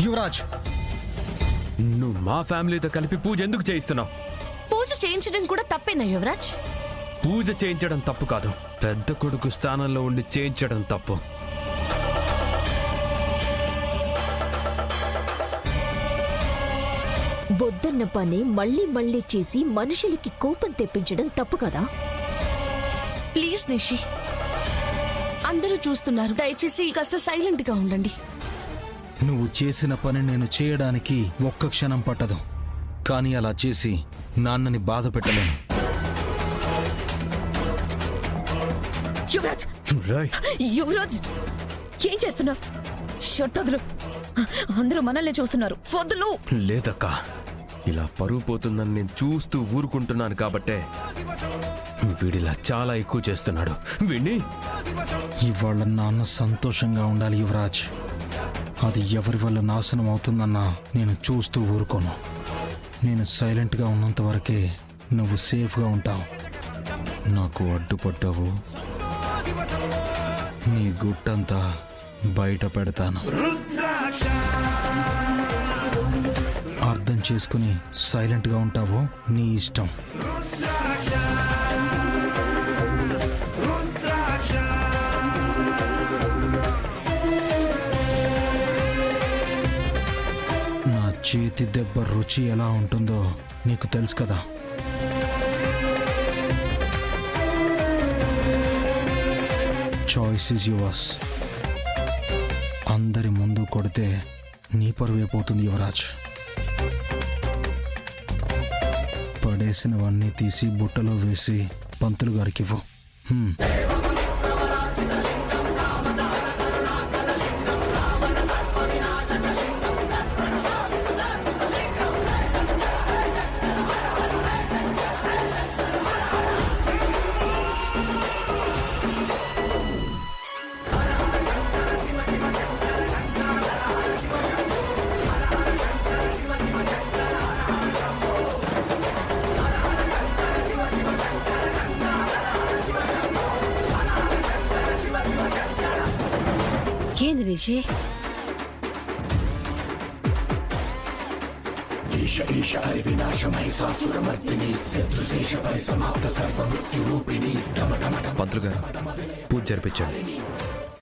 యువరాజ్, నువ్వు మా ఫ్యామిలీతో కలిపి పూజ ఎందుకు చేయిస్తున్నావు? పూజ చేయించడం కూడా తప్పేనా యువరాజ్? పూజ చేయించడం తప్పు కాదు, పెద్ద కొడుకు స్థానంలో ఉండి చేయించడం తప్పు. వద్దన్న పని మళ్ళీ మళ్ళీ చేసి మనుషులకి కోపం తెప్పించడం తప్పు కదా. ప్లీజ్ నిషి, అందరూ చూస్తున్నారు, దయచేసి కాస్త సైలెంట్ గా ఉండండి. నువ్వు చేసిన పని నేను చేయడానికి ఒక్క క్షణం పట్టదు, కానీ అలా చేసి నాన్నని బాధ పెట్టలేను. యువరాజ్, రేయ్, యువరాజ్ ఏం చేస్తున్నావు? షర్ట్ వదులు, అందరూ మనల్ని చూస్తున్నారు. వదులు. లేదక్క, ఇలా పరువు పోతుందని నేను చూస్తూ ఊరుకుంటున్నాను కాబట్టే వీడిలా చాలా ఎక్కువ చేస్తున్నాడు. వీడిని ఇవాళ నాన్న సంతోషంగా ఉండాలి యువరాజ్. అది ఎవరి వల్ల నాశనం అవుతుందన్నా నేను చూస్తూ ఊరుకోను. నేను సైలెంట్గా ఉన్నంత వరకే నువ్వు సేఫ్గా ఉంటావు. నాకు అడ్డుపడ్డావు, నీ గుట్టంతా బయట పెడతాను. అర్థం చేసుకుని సైలెంట్గా ఉంటావో నీ ఇష్టం. నా చేతి దెబ్బ రుచి ఎలా ఉంటుందో నీకు తెలుసు కదా. Choice is yours. అందరి ముందు కొడితే నీ పరువే పోతుంది యువరాజ్. పడేసినవన్నీ తీసి బుట్టలో వేసి పంతులు గారికి ఇవ్వు. ఏంది నిషి? పంతులు గారు పూజ జరిపించండి.